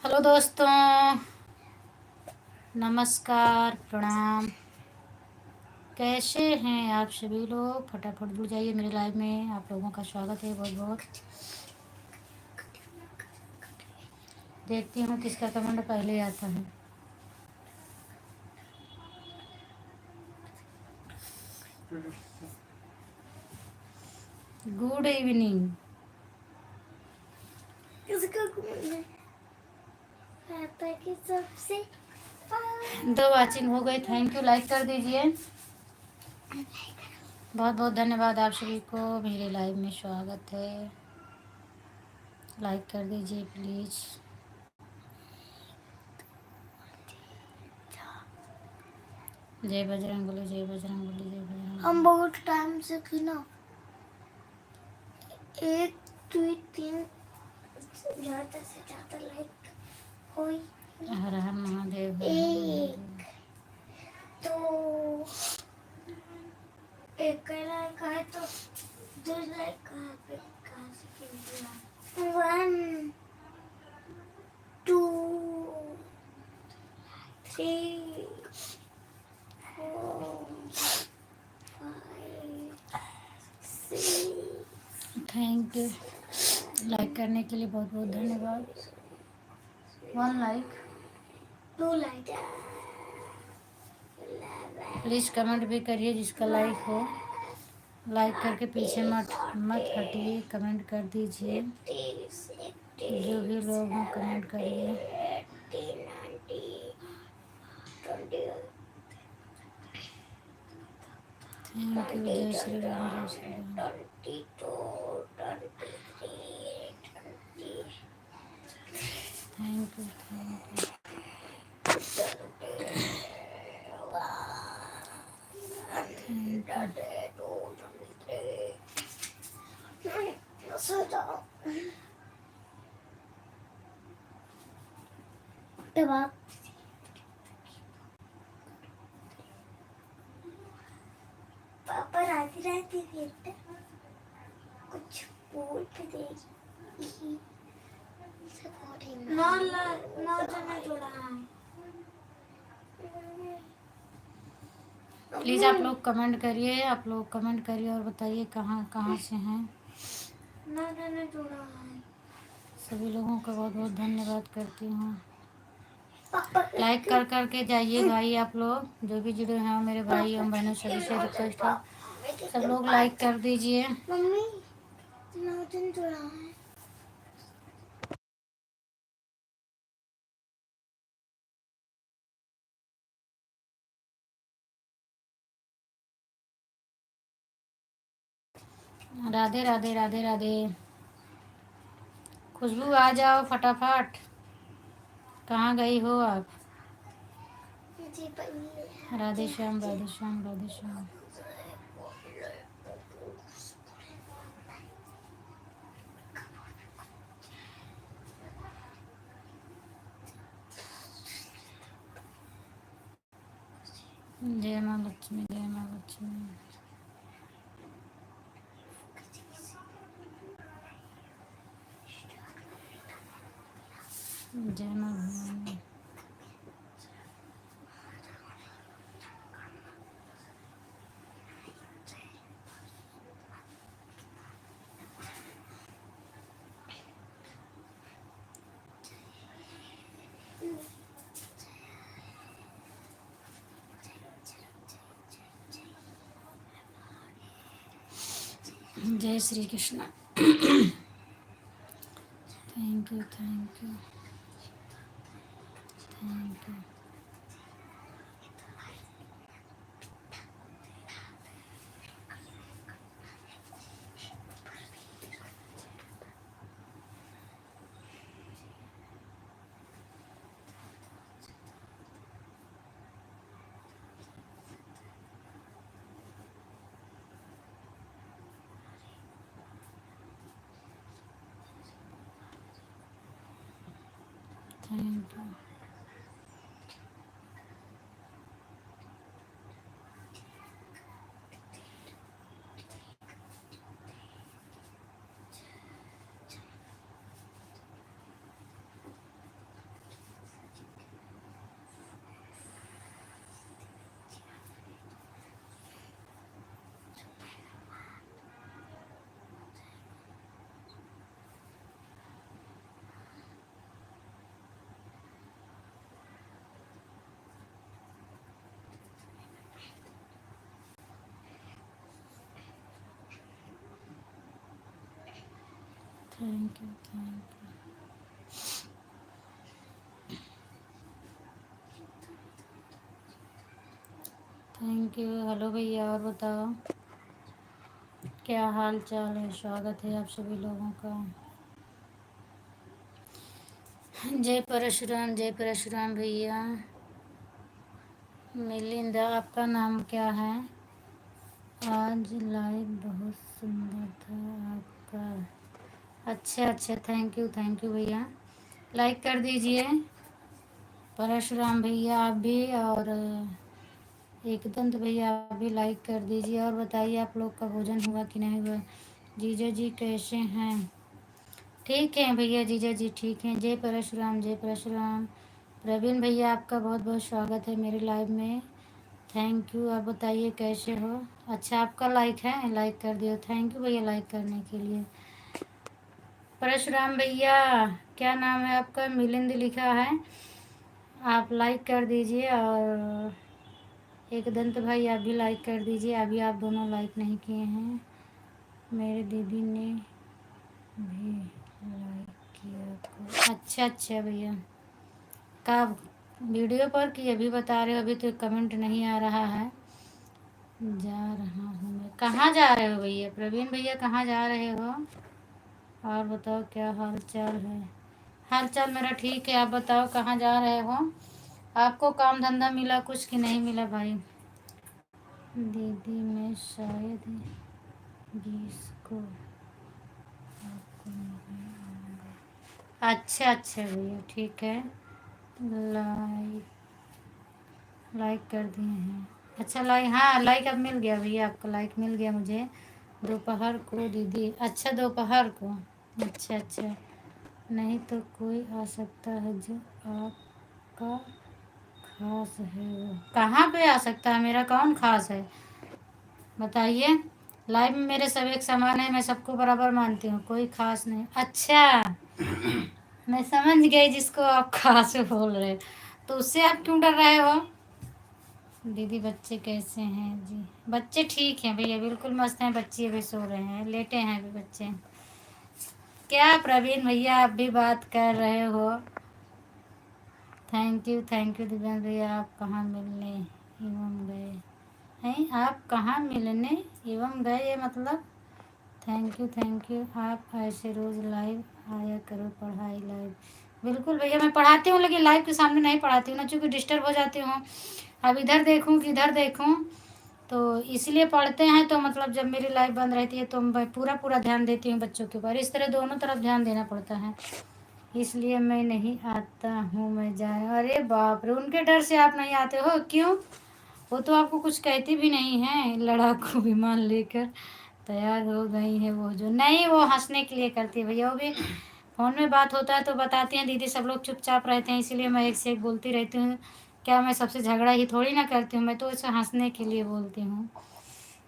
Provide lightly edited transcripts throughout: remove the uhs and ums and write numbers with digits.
Hello दोस्तों, नमस्कार, प्रणाम। कैसे हैं आप सभी लोग? फटाफट जुड़ जाइए मेरे लाइव में। आप लोगों का स्वागत है बहुत बहुत। देखती हूँ किसका कमेंट पहले आता है। Good evening. किसका कमेंट है? पापा की सबसे दो वॉचिंग हो गई, थैंक यू। लाइक कर दीजिए। बहुत बहुत धन्यवाद आप सभी को। मेरे लाइव में स्वागत है। लाइक कर दीजिए प्लीज़। जय बजरंगबली, जय बजरंगबली, जय बजरंगबली। हम बहुत टाइम से ना 1 2 3 ज्यादा से ज्यादा लाइक हुई। हर हर महादेव, हर हर एक महादेव। तो एक लाइक है तो 2 लाइक कहाँ से गिनती 1 2 3 4 5 6 थैंक यू। लाइक करने के लिए बहुत बहुत धन्यवाद। 1 लाइक। 2 लाइक प्लीज़ कमेंट भी करिए जिसका लाइक हो। लाइक करके पीछे मत मत हटिए, कमेंट कर दीजिए। जो भी लोग हों कमेंट करिए। Thank you. जय श्री राम, जय Shri Ram. Thank you, thank you. पापा राती राती फिरते कुछ बोल भी देगी। नौ जना जुड़ा है। प्लीज़ आप लोग कमेंट करिए, आप लोग कमेंट करिए और बताइए कहाँ कहाँ से हैं। 9 जना जुड़ा है। सभी लोगों का बहुत बहुत धन्यवाद करती हूँ। पापा लाइक कर करके जाइए भाई। आप लोग जो भी जुड़े हैं मेरे भाई एवं बहनों, सभी से रिक्वेस्ट है, सब लोग लाइक कर दीजिए। मम्मी 9 जन जुड़ा है। राधे राधे, राधे राधे। खुशबू आ जाओ फटाफट। कहाँ गई हो आप? राधे श्याम, राधे श्याम, राधे श्याम। जय माँ लक्ष्मी, जय माँ लक्ष्मी। जय माँ भवानी। जय Shri Krishna. Thank you, thank you, thank you. Thank you. Thank you thank you thank you. Hello भैया, और बताओ क्या हाल चाल है। स्वागत है आप सभी लोगों का। जय परशुराम भैया। मिलिंदा, आपका नाम क्या है। आज लाइव बहुत सुंदर था आपका। अच्छा अच्छा, थैंक यू भैया। लाइक कर दीजिए परशुराम भैया आप भी, और एकदंत भैया आप भी लाइक कर दीजिए। और बताइए आप लोग का भोजन हुआ कि नहीं हुआ। जीजा जी कैसे हैं। ठीक है भैया, जीजा जी ठीक हैं। जय परशुराम जय परशुराम। प्रवीण भैया आपका बहुत बहुत स्वागत है मेरे लाइव में। Thank you. आप बताइए कैसे हो। अच्छा, आपका लाइक है, लाइक कर दियो। थैंक यू भैया लाइक करने के लिए। परशुराम भैया, क्या नाम है आपका। मिलिंद लिखा है। आप लाइक कर दीजिए। और एक दंत भाई आप भी लाइक कर दीजिए। अभी आप दोनों लाइक नहीं किए हैं। मेरे दीदी ने भी लाइक किया आपको। अच्छा अच्छा भैया, कब वीडियो पर कि अभी बता रहे हो। अभी तो कमेंट नहीं आ रहा है। जा रहा हूँ मैं। कहाँ जा रहे हो भैया। प्रवीण भैया कहाँ जा रहे हो। और बताओ क्या हाल चाल है। हाल चाल मेरा ठीक है। आप बताओ कहाँ जा रहे हो। आपको काम धंधा मिला कुछ कि नहीं मिला भाई। दीदी मैं शायद 20 को आपको मिलने आऊँगा। अच्छा अच्छा भैया ठीक है। लाइक लाइक कर दिए हैं। अच्छा लाइक, हाँ लाइक अब मिल गया भैया। आपका लाइक मिल गया मुझे। दोपहर को दीदी। अच्छा दोपहर को। अच्छा अच्छा, नहीं तो कोई आ सकता है जो आपका खास है। वो कहाँ पे आ सकता है। मेरा कौन खास है बताइए। लाइफ में मेरे सब एक समान है। मैं सबको बराबर मानती हूँ, कोई खास नहीं। अच्छा, मैं समझ गई जिसको आप खास बोल रहे हो। तो उससे आप क्यों डर रहे हो। दीदी बच्चे कैसे हैं जी। बच्चे ठीक हैं भैया, बिल्कुल मस्त हैं। बच्चे अभी सो रहे हैं, लेटे हैं अभी बच्चे। क्या प्रवीण भैया आप भी बात कर रहे हो। थैंक यू दिव्यांग भैया। आप कहाँ मिलने एवं गए हैं। आप कहाँ मिलने एवं गए मतलब। Thank you. आप ऐसे रोज़ लाइव आया करो, पढ़ाई लाइव। बिल्कुल भैया, मैं पढ़ाती हूँ लेकिन लाइव के सामने नहीं पढ़ाती हूँ ना, चूँकि डिस्टर्ब हो जाती हूँ। अब इधर देखूँ कि इधर देखूँ, तो इसलिए पढ़ते हैं। तो मतलब जब मेरी लाइव बंद रहती है तो मैं पूरा पूरा ध्यान देती हूँ बच्चों के ऊपर। इस तरह दोनों तरफ ध्यान देना पड़ता है, इसलिए मैं नहीं आता हूँ। मैं जाए, अरे बाप रे, उनके डर से आप नहीं आते हो क्यों। वो तो आपको कुछ कहती भी नहीं है। लड़ाकू विमान लेकर तैयार हो गई है वो जो। नहीं, वो हंसने के लिए करती है भैया। वो भी फ़ोन में बात होता है तो बताती हैं दीदी, सब लोग चुपचाप रहते हैं इसलिए मैं एक से एक बोलती रहती हूँ। क्या मैं सबसे झगड़ा ही थोड़ी ना करती हूँ। मैं तो इसे हंसने के लिए बोलती हूँ।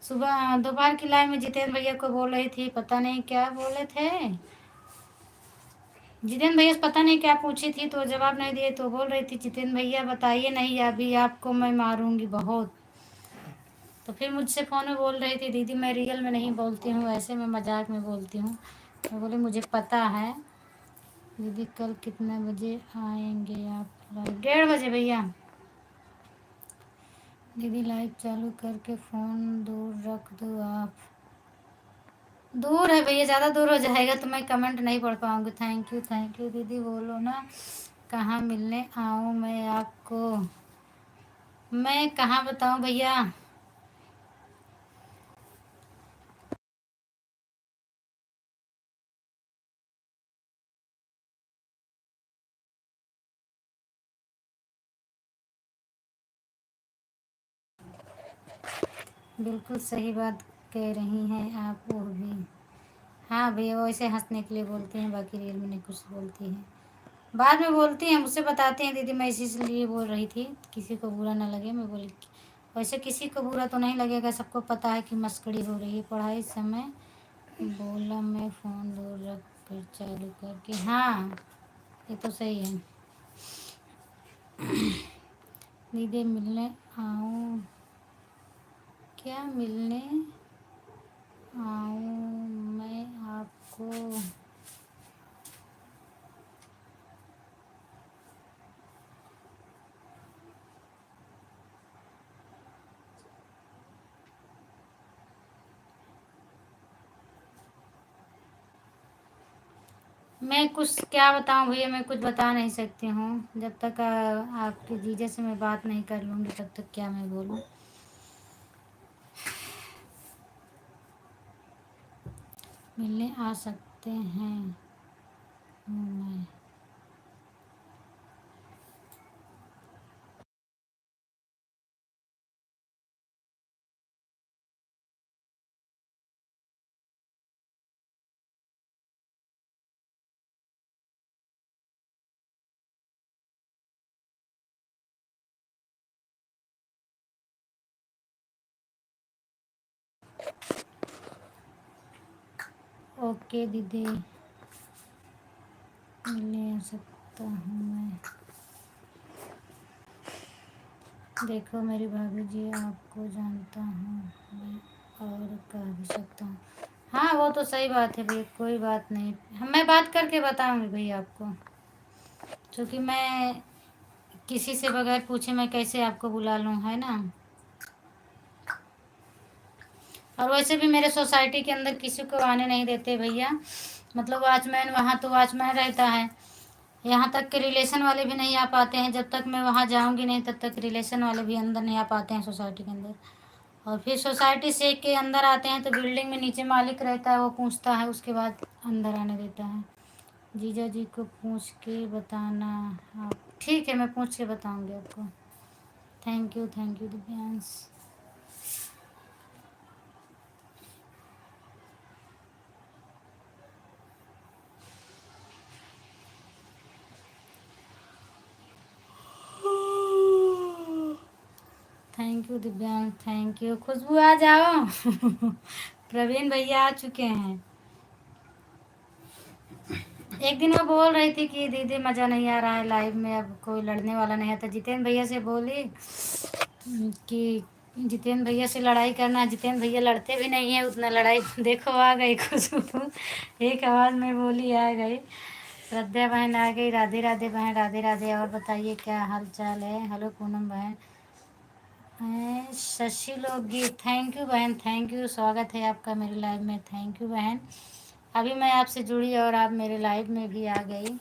सुबह दोपहर की लाइन में जितेंद्र भैया को बोल रही थी, पता नहीं क्या बोले थे जितेंद्र भैया से। पता नहीं क्या पूछी थी तो जवाब नहीं दिए, तो बोल रही थी जितेंद्र भैया बताइए नहीं, अभी आपको मैं मारूंगी बहुत। तो फिर मुझसे फ़ोन में बोल रही थी, दीदी मैं रियल में नहीं बोलती हूँ, ऐसे मैं मजाक में बोलती हूँ। मैं बोली मुझे पता है। दीदी कल कितने बजे आएंगे आप लाइव। 1:30 बजे भैया। दीदी लाइव चालू करके फ़ोन दूर रख दो आप। दूर है भैया, ज़्यादा दूर हो जाएगा तो मैं कमेंट नहीं पढ़ पाऊँगी। थैंक यू दीदी। बोलो ना कहाँ मिलने आऊँ मैं आपको। मैं कहाँ बताऊँ भैया। बिल्कुल सही बात कह रही हैं आप। वो भी, हाँ भैया वो ऐसे हंसने के लिए बोलती हैं, बाकी रियल में नहीं कुछ बोलती हैं। बाद में बोलती हैं, मुझसे बताती हैं दीदी मैं इसीलिए बोल रही थी, किसी को बुरा ना लगे। मैं बोली वैसे किसी को बुरा तो नहीं लगेगा, सबको पता है कि मस्करी हो रही है। पढ़ाई समय बोला मैं फ़ोन दूर रख कर चालू करके। हाँ ये तो सही है। दीदी मिलने आऊँ क्या, मिलने आऊँ मैं आपको। मैं कुछ क्या बताऊं भैया, मैं कुछ बता नहीं सकती हूँ। जब तक आपके जीजा से मैं बात नहीं कर लूँगी तब तक क्या मैं बोलूँ। मिलने आ सकते हैं मैं। ओके दीदी, मिलने आ सकता हूँ मैं। देखो मेरी भाभी जी, आपको जानता हूँ मैं और कह भी सकता हूँ। हाँ वो तो सही बात है भैया, कोई बात नहीं। मैं बात करके बताऊँगी भैया आपको, क्योंकि मैं किसी से बगैर पूछे मैं कैसे आपको बुला लूँ, है ना। और वैसे भी मेरे सोसाइटी के अंदर किसी को आने नहीं देते भैया। मतलब वॉचमैन, वहाँ तो वॉचमैन रहता है। यहाँ तक के रिलेशन वाले भी नहीं आ पाते हैं। जब तक मैं वहाँ जाऊँगी नहीं तब तक रिलेशन वाले भी अंदर नहीं आ पाते हैं सोसाइटी के अंदर। और फिर सोसाइटी से के अंदर आते हैं तो बिल्डिंग में नीचे मालिक रहता है, वो पूछता है, उसके बाद अंदर आने देता है। जीजा जी को पूछ के बताना आप। ठीक है, मैं पूछ के बताऊँगी आपको। Thank you Divyansh. Thank you Divyansh, thank you. Khushboo आ जाओ। प्रवीण भैया आ चुके हैं। एक दिन वो बोल रही थी कि दीदी मज़ा नहीं आ रहा है लाइव में, अब कोई लड़ने वाला नहीं आता। जितेंद्र भैया से बोली कि जितेंद्र भैया से लड़ाई करना। जितेंद्र भैया लड़ते भी नहीं है उतना लड़ाई। देखो आ गई खुशबू, एक आवाज़ में बोली आ गई। श्रद्धा बहन आ गई। राधे राधे बहन, राधे राधे। और बताइए क्या हाल चाल है। हेलो पूनम बहन। शशि लोकगीत, थैंक यू बहन, थैंक यू। स्वागत है आपका मेरे लाइव में। थैंक यू बहन। अभी मैं आपसे जुड़ी और आप मेरे लाइव में भी आ गई।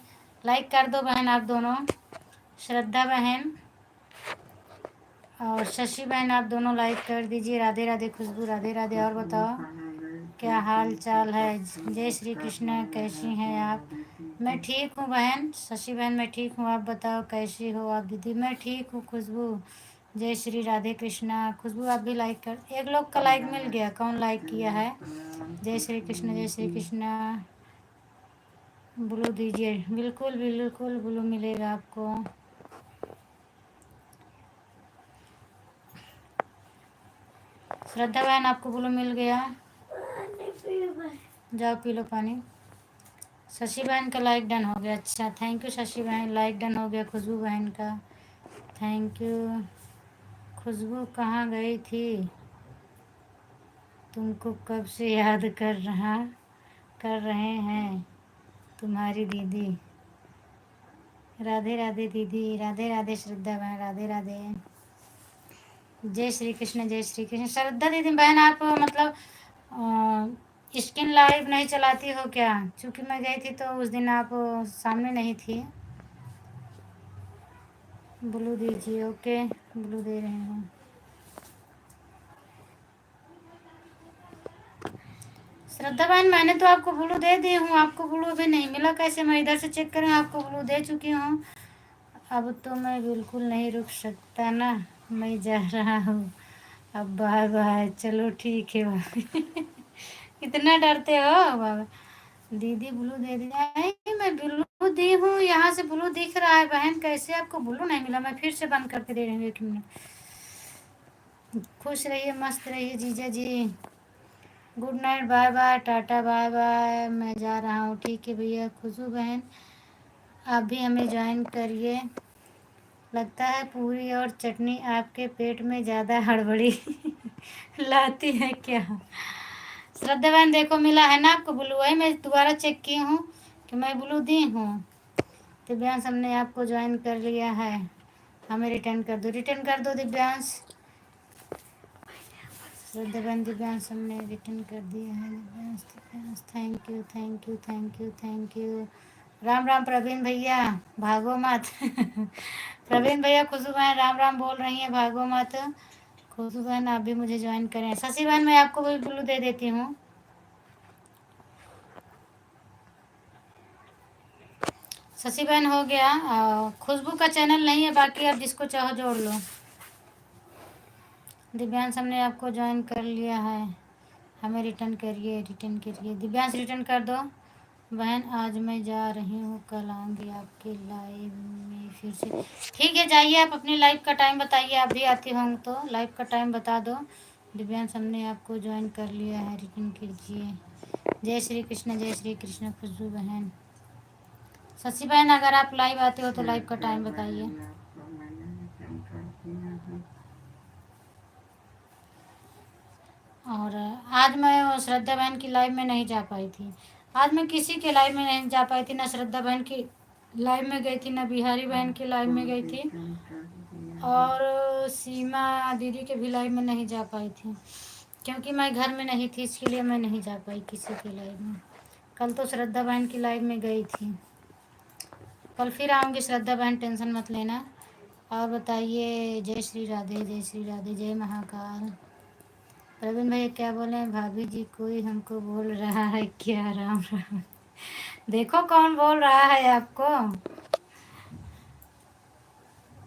लाइक कर दो बहन आप दोनों। श्रद्धा बहन और शशि बहन, आप दोनों लाइक कर दीजिए। राधे राधे खुशबू, राधे राधे। और बताओ क्या हाल चाल है। जय श्री कृष्ण, कैसी हैं आप। मैं ठीक हूँ बहन। शशि बहन मैं ठीक हूँ, आप बताओ कैसी हो आप दीदी। मैं ठीक हूँ खुशबू। जय श्री राधे कृष्णा। खुशबू आप भी लाइक कर। एक लोग का लाइक मिल गया, कौन लाइक किया है। जय श्री कृष्ण, जय श्री कृष्णा। ब्लू दीजिए, बिल्कुल बिल्कुल ब्लू मिलेगा आपको। श्रद्धा बहन आपको ब्लू मिल गया, जाओ पी लो पानी। शशि बहन का लाइक डन हो गया। अच्छा थैंक यू शशि बहन, लाइक डन हो गया खुशबू बहन का। Thank you. खुशबू कहाँ गई थी, तुमको कब से याद कर रहे हैं तुम्हारी दीदी। राधे राधे दीदी, राधे राधे श्रद्धा बहन, राधे राधे। जय श्री कृष्ण, जय श्री कृष्ण। श्रद्धा दीदी बहन आप मतलब स्क्रीन लाइव नहीं चलाती हो क्या। क्योंकि मैं गई थी तो उस दिन आप सामने नहीं थी। ब्लू दीजिए, ओके ब्लू दे रहे हैं। श्रद्धा बहन मैंने तो आपको ब्लू दे दी हूँ, आपको ब्लू अभी नहीं मिला कैसे। मैं इधर से चेक करूँ, आपको ब्लू दे चुकी हूँ। अब तो मैं बिल्कुल नहीं रुक सकता ना, मैं जा रहा हूँ अब। बाय बाय, चलो ठीक है भाई। इतना डरते हो बाबा। दीदी ब्लू दे दिया है, मैं ब्लू दी हूँ। यहाँ से ब्लू दिख रहा है बहन, कैसे आपको ब्लू नहीं मिला। मैं फिर से बंद करके दे रही हूँ, 1 मिनट। खुश रहिए, मस्त रहिए जीजा जी। Good night, bye bye, tata bye bye. मैं जा रहा हूँ, ठीक है भैया। खुशबू बहन आप भी हमें ज्वाइन करिए। लगता है पूरी और चटनी आपके पेट में ज़्यादा हड़बड़ी लाती है क्या। श्रद्धा बहन देखो मिला है ना आपको ब्लू है। मैं दोबारा चेक की हूँ कि मैं ब्लू दी हूँ। दिव्यांश हमने आपको ज्वाइन कर लिया है, हमें रिटर्न कर दो, रिटर्न कर दो दिव्यांश। श्रद्धा बहन दिव्यांश हमने रिटर्न कर दिया है। Divyansh Divyansh, thank you thank you thank you thank you. Ram Ram Praveen भैया, भागो मत। प्रवीण भैया, खुशबू बहन राम राम बोल रही हैं, भागो मत। खुशबू बहन आप भी मुझे ज्वाइन करें। शशि बहन मैं आपको भी ब्लू दे देती हूँ। शशि बहन हो गया। खुशबू का चैनल नहीं है, बाकी आप जिसको चाहो जोड़ लो। दिव्यांश हमने आपको ज्वाइन कर लिया है, हमें रिटर्न करिए, रिटर्न करिए। दिव्यांश रिटर्न कर दो। बहन आज मैं जा रही हूँ, कल आऊँगी आपके लाइव में फिर से। ठीक है, जाइए आप अपनी लाइव का टाइम बताइए, आप भी आती होंगे तो लाइव का टाइम बता दो। दिव्यांश हमने आपको ज्वाइन कर लिया है, रिटर्न कीजिए। जय श्री कृष्ण, जय श्री कृष्ण। खुशबू बहन, शशि बहन अगर आप लाइव आते हो तो लाइव का टाइम बताइए। और आज मैं वो श्रद्धा बहन की लाइव में नहीं जा पाई थी। आज मैं किसी के लाइव में नहीं जा पाई थी, ना श्रद्धा बहन की लाइव में गई थी, ना बिहारी बहन की लाइव में गई थी, और सीमा दीदी के भी लाइव में नहीं जा पाई थी, क्योंकि मैं घर में नहीं थी, इसके लिए मैं नहीं जा पाई किसी की लाइव में। कल तो श्रद्धा बहन की लाइव में गई थी, कल फिर आऊँगी श्रद्धा बहन, टेंशन मत लेना। और बताइए, जय श्री राधे, जय श्री राधे, जय महाकाल। प्रवीण भैया क्या बोले हैं, भाभी जी कोई हमको बोल रहा है क्या? राम राम। देखो कौन बोल रहा है आपको,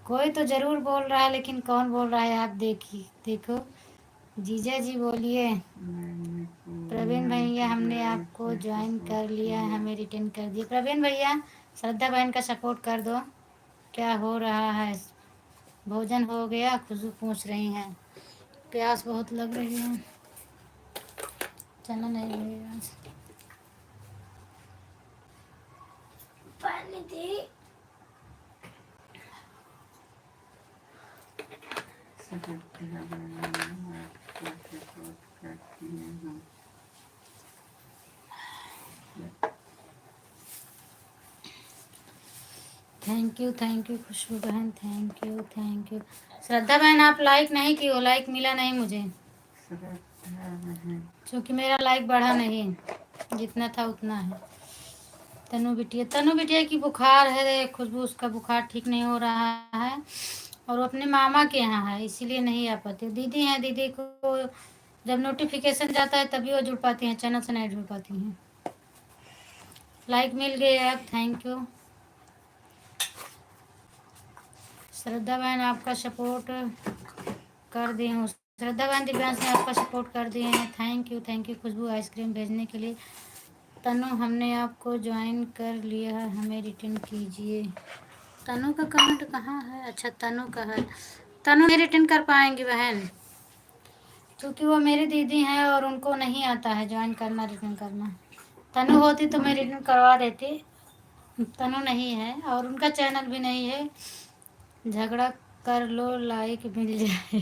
कोई तो जरूर बोल रहा है, लेकिन कौन बोल रहा है आप देखिए, देखो। जीजा जी बोलिए। प्रवीण भैया हमने आपको ज्वाइन कर लिया है, हमें रिटर्न कर दिए। प्रवीण भैया श्रद्धा बहन का सपोर्ट कर दो। क्या हो रहा है, भोजन हो गया? खुशबू पूछ रही हैं, प्यास बहुत लग रही है, चना नहीं लगेगा। पानी दे। थैंक यू खुशबू बहन, थैंक यू थैंक यू। श्रद्धा बहन आप लाइक नहीं की हो, लाइक मिला नहीं मुझे, क्योंकि मेरा लाइक बढ़ा नहीं, जितना था उतना है। तनु बिटिया की बुखार है, खुशबू उसका बुखार ठीक नहीं हो रहा है, और वो अपने मामा के यहाँ है, इसीलिए नहीं आ पाती। दीदी हैं, दीदी को जब नोटिफिकेशन जाता है तभी वो जुड़ पाती हैं, चैनल से नहीं जुड़ पाती हैं। लाइक मिल गए आप, थैंक यू। श्रद्धा बहन आपका सपोर्ट कर दी हूँ, श्रद्धा बहन दिव्यांश ने आपका सपोर्ट कर दिए हैं, थैंक यू खुशबू आइसक्रीम भेजने के लिए। तनु हमने आपको ज्वाइन कर लिया है, हमें रिटर्न कीजिए। तनु का कमेंट कहाँ है? अच्छा तनु का है, तनु नहीं रिटर्न कर पाएंगी बहन, क्योंकि वो मेरी दीदी हैं और उनको नहीं आता है ज्वाइन करना, रिटर्न करना। तनु होती तो मैं रिटर्न करवा देती, तनु नहीं है और उनका चैनल भी नहीं है। झगड़ा कर लो लाइक मिल जाए।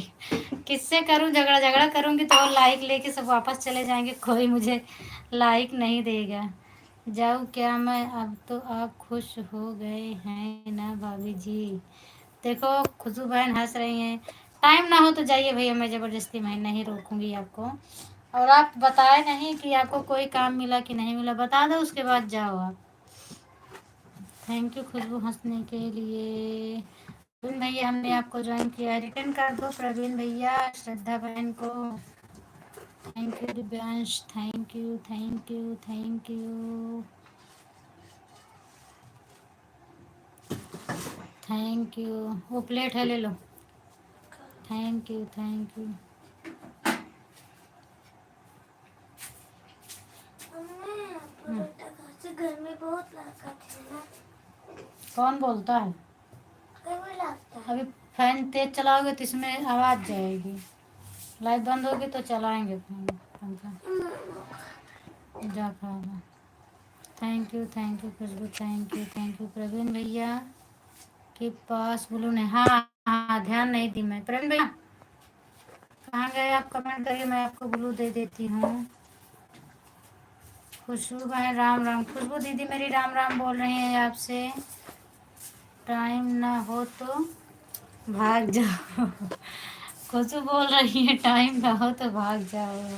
किससे करूं झगड़ा? झगड़ा करूंगी तो लाइक लेके सब वापस चले जाएंगे, कोई मुझे लाइक नहीं देगा। जाऊँ क्या मैं? अब तो आप खुश हो गए हैं ना भाभी जी? देखो खुशबू बहन हंस रही हैं। टाइम ना हो तो जाइए भैया, मैं ज़बरदस्ती मैं नहीं रोकूंगी आपको। और आप बताए नहीं कि आपको कोई काम मिला कि नहीं मिला, बता दो उसके बाद जाओ आप। थैंक यू खुशबू हंसने के लिए। प्रवीण भैया हमने आपको ज्वाइन किया, रिटर्न कर दो प्रवीण भैया श्रद्धा बहन को। Thank you Divyansh, thank you thank you thank you thank you. वो प्लेट है, ले लो। Thank you thank you. Mummy, परोठा खा से घर में बहुत ताकत है ना। कौन बोलता है? घर में लगता है। अभी फैन तेज चलाओगे तो इसमें आवाज़ जाएगी, लाइट बंद होगी तो चलाएंगे फैन पंखा। जा खा लो। Thank you Khushboo, thank you Praveen भैया के पास ब्लू नहीं। हाँ हाँ ध्यान नहीं दी मैं। प्रवीण भैया कहाँ गए आप? कमेंट करिए, मैं आपको ब्लू दे देती हूँ। खुशबू बहन राम राम। खुशबू दीदी मेरी राम राम बोल रही हैं आपसे। टाइम ना हो तो भाग जाओ। खुशबू बोल रही है टाइम ना हो तो भाग जाओ।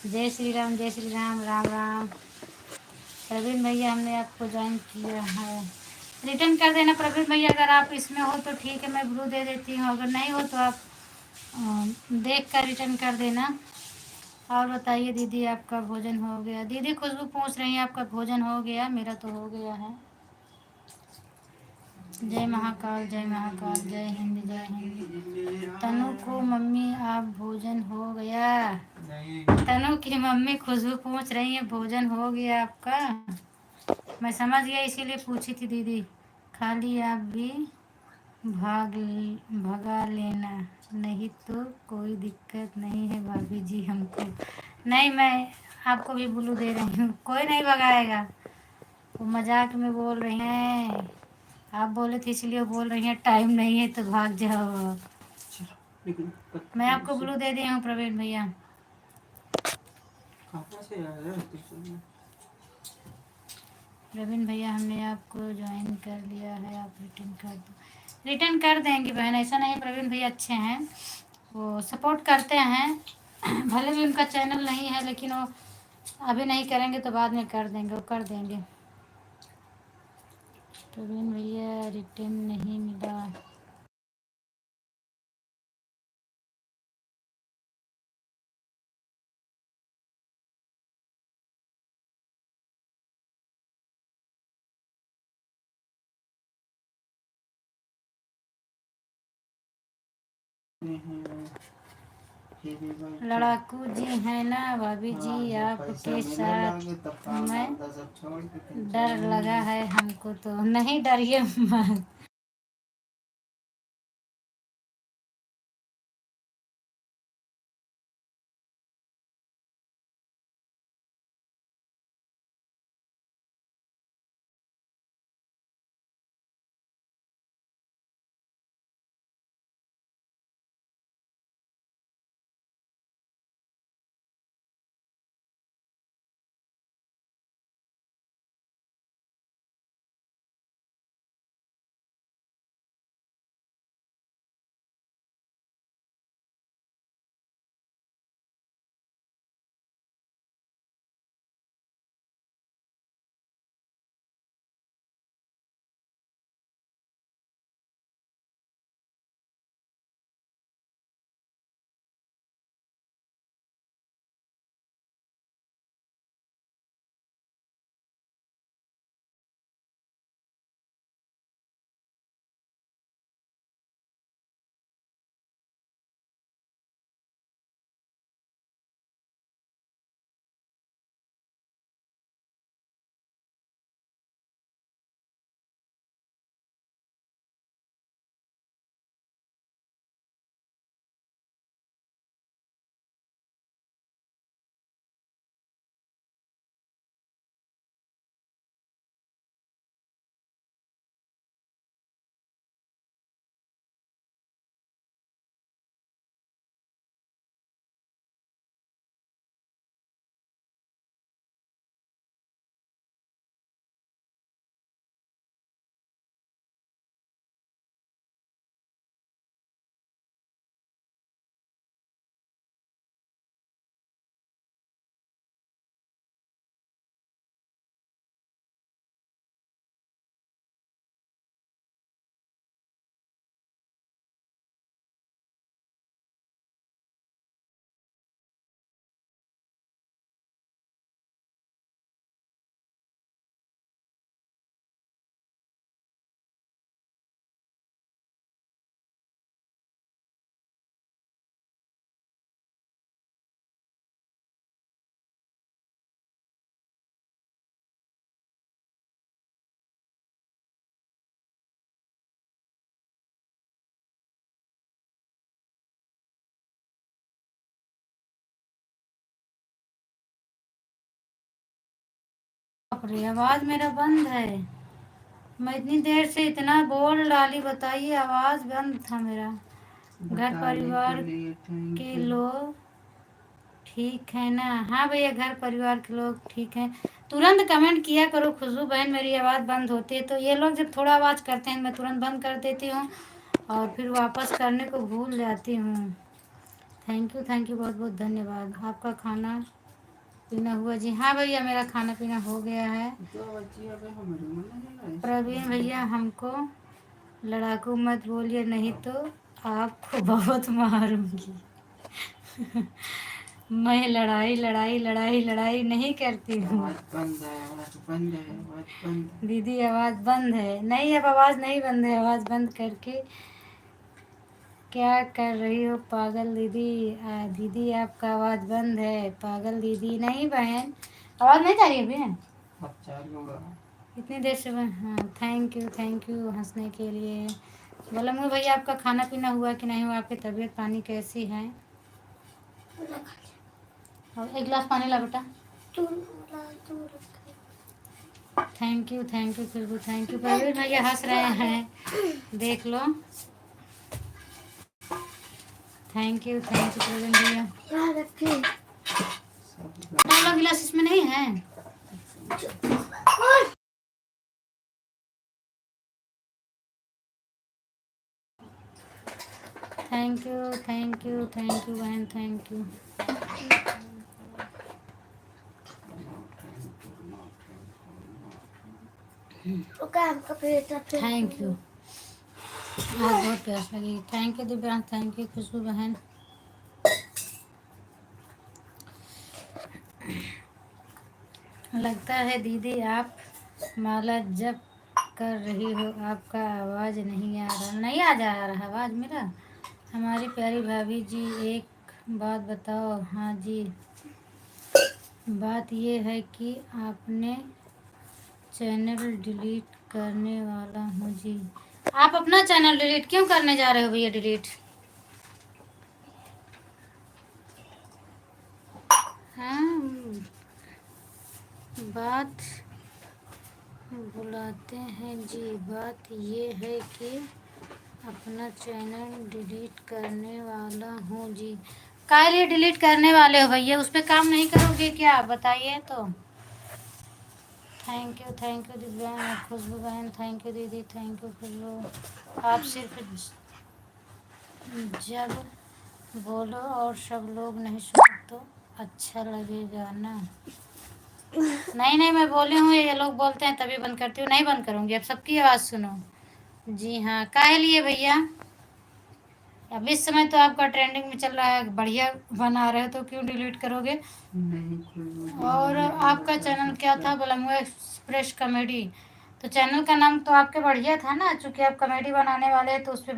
जय श्री राम, जय श्री राम, राम राम। प्रवीण भैया हमने आपको ज्वाइन किया है, रिटर्न कर देना प्रवीण भैया। अगर आप इसमें हो तो ठीक है, मैं ब्लू दे देती हूँ, अगर नहीं हो तो आप देख कर रिटर्न कर देना। और बताइए दीदी आपका भोजन हो गया? दीदी खुशबू पूछ रही है आपका भोजन हो गया? मेरा तो हो गया है। जय महाकाल, जय महाकाल, जय हिंद, जय हिंद। तनु को मम्मी आप भोजन हो गया? तनु की मम्मी खुशबू पूछ रही है भोजन हो गया आपका? मैं समझ गया, इसीलिए पूछी थी दीदी। खाली आप भी भाग भगा लेना, नहीं तो कोई दिक्कत नहीं है भाभी जी हमको। नहीं, मैं आपको भी ब्लू दे रही हूँ, कोई नहीं भगाएगा। वो मजाक में बोल रही हैं, आप बोले थे इसलिए बोल रही हैं टाइम नहीं है तो भाग जाओ। मैं आपको ब्लू दे दी हूँ प्रवीण भैया। प्रवीण भैया हमने आपको ज्वाइन कर लिया है, आप रिटर्न कर दो। रिटर्न कर देंगे बहन, ऐसा नहीं। प्रवीण भैया अच्छे हैं, वो सपोर्ट करते हैं। भले भी उनका चैनल नहीं है, लेकिन वो अभी नहीं करेंगे तो बाद में कर देंगे, वो कर देंगे। प्रवीण भैया रिटर्न नहीं मिला। लड़ाकू जी है ना भाभी जी, आपके साथ मैं डर लगा है हमको तो। नहीं डरिए मत। बाप रे, आवाज मेरा बंद है। मैं इतनी देर से इतना बोल डाली, बताइए आवाज बंद था मेरा। घर परिवार के लोग ठीक है ना? हाँ भैया, घर परिवार के लोग ठीक हैं। तुरंत कमेंट किया करो खुशबू बहन, मेरी आवाज़ बंद होती है तो ये लोग जब थोड़ा आवाज़ करते हैं मैं तुरंत बंद कर देती हूँ और फिर वापस करने को भूल जाती हूँ। थैंक यू बहुत बहुत धन्यवाद। आपका खाना पीना हुआ जी? हाँ भैया, मेरा खाना पीना हो गया है। प्रवीण भैया, हमको लड़ाकू मत बोलिए, नहीं तो आपको बहुत मारूंगी। मैं लड़ाई लड़ाई लड़ाई लड़ाई नहीं करती हूँ। दीदी आवाज़ बंद है। नहीं, अब आवाज़ नहीं बंद है, आवाज़ बंद करके क्या कर रही हो पागल दीदी? दीदी आपका आवाज़ बंद है पागल दीदी। नहीं बहन, आवाज़ नहीं जा रही अभी है? इतनी देर से हाँ, थैंक यू हंसने के लिए। बोला मुझे भैया, आपका खाना पीना हुआ कि नहीं हुआ? आपकी तबीयत पानी कैसी है? और एक गिलास पानी ला बेटा। Thank you Khushboo, thank you. Praveen भैया हंस रहे हैं, देख लो। थैंक यू प्रवीण भैया। डालो गिलास, इसमें नहीं है। थैंक यू बहन, थैंक यू। थैंक यू, आज बहुत प्यास लगी। Thank you Divyansh, thank you Khushboo बहन। लगता है दीदी आप माला जप कर रही हो, आपका आवाज़ नहीं आ रहा। नहीं आ जा रहा आवाज़ मेरा? हमारी प्यारी भाभी जी, एक बात बताओ। हाँ जी, बात ये है कि आपने चैनल डिलीट करने वाला हूँ जी। आप अपना चैनल डिलीट क्यों करने जा रहे हो भैया? डिलीट हाँ, बात बुलाते हैं जी। बात ये है कि अपना चैनल डिलीट करने वाला हूँ जी। काहे लिए डिलीट करने वाले हो भैया? उस पर काम नहीं करोगे क्या? बताइए तो। थैंक यू दिव्या खुशबू बहन, थैंक यू दीदी, थैंक यू खुशबू। आप सिर्फ जब बोलो और सब लोग नहीं सुनो तो अच्छा लगेगा ना। नहीं, मैं बोली हूँ, ये लोग बोलते हैं तभी बंद करती हूँ। नहीं बंद करूँगी, अब सबकी आवाज़ सुनो। जी हाँ, काहे लिए भैया? अब इस समय तो आपका ट्रेंडिंग में चल रहा है, बढ़िया बना रहे हो, तो क्यों डिलीट करोगे? और आपका चैनल क्या था? बलमुआ एक्सप्रेस कॉमेडी। तो चैनल का नाम तो आपके बढ़िया था ना, चूंकि आप कॉमेडी बनाने वाले हैं तो उस पर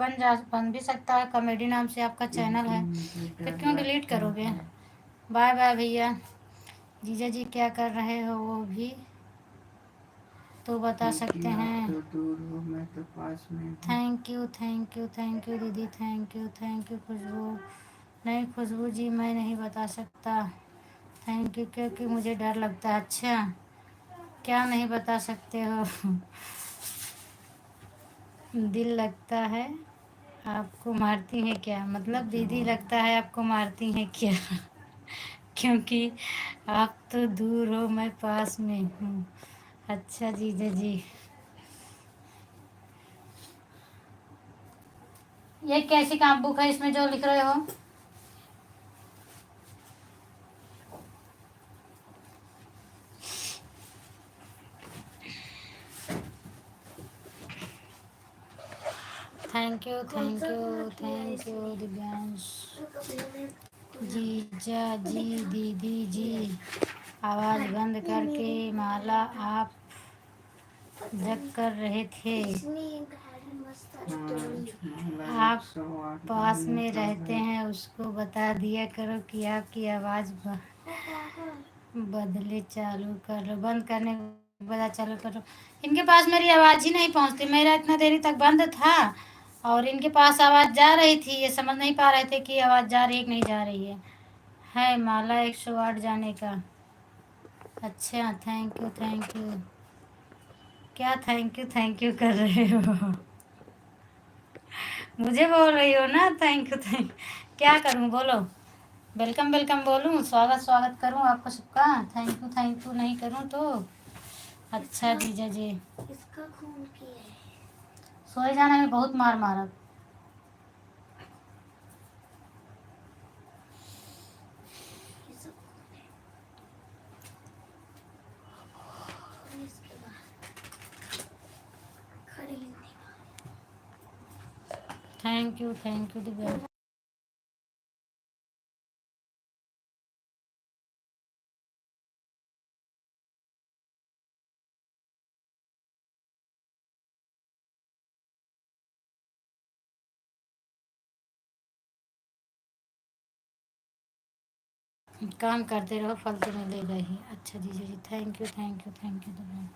बन भी सकता है। कॉमेडी नाम से आपका चैनल है, तो क्यों डिलीट करोगे? बाय बाय भैया। जीजा जी क्या कर रहे हो वो भी तो बता सकते हैं। तो दूर हो, मैं तो पास में। थैंक यू दीदी, थैंक यू खुशबू। नहीं खुशबू जी, मैं नहीं बता सकता। थैंक यू, क्योंकि मुझे डर लगता है। अच्छा, क्या नहीं बता सकते हो? दिल लगता है आपको मारती हैं क्या? मतलब दीदी लगता है आपको मारती हैं क्या? क्योंकि आप तो दूर हो, मैं पास में हूँ। अच्छा जीजा जी, ये कैसी काम बुक है इसमें जो लिख रहे हो? Thank you Divyansh. जीजा जी, दीदी जी, आवाज़ बंद करके माला आप जग कर रहे थे। आप पास में रहते हैं, उसको बता दिया करो कि आपकी आवाज़ बदले। चालू करो, बंद करने के बाद चालू करो। इनके पास मेरी आवाज़ ही नहीं पहुंचती। मेरा इतना देरी तक बंद था और इनके पास आवाज़ जा रही थी। ये समझ नहीं पा रहे थे कि आवाज़ जा रही है कि नहीं जा रही है माला 108 जाने का। अच्छा, थैंक यू। क्या थैंक यू कर रहे हो? मुझे बोल रही हो ना थैंक यू। क्या करूं बोलो? वेलकम बोलूं, स्वागत करूं आपको सबका? थैंक यू नहीं करूं तो? अच्छा जीजा जी, इसका खून किया है। सोए जाने में बहुत मार मारा। Thank you Divya. काम करते रहो, फल तो मिलेगा ही। अच्छा जीजा जी, थैंक यू दिव्या।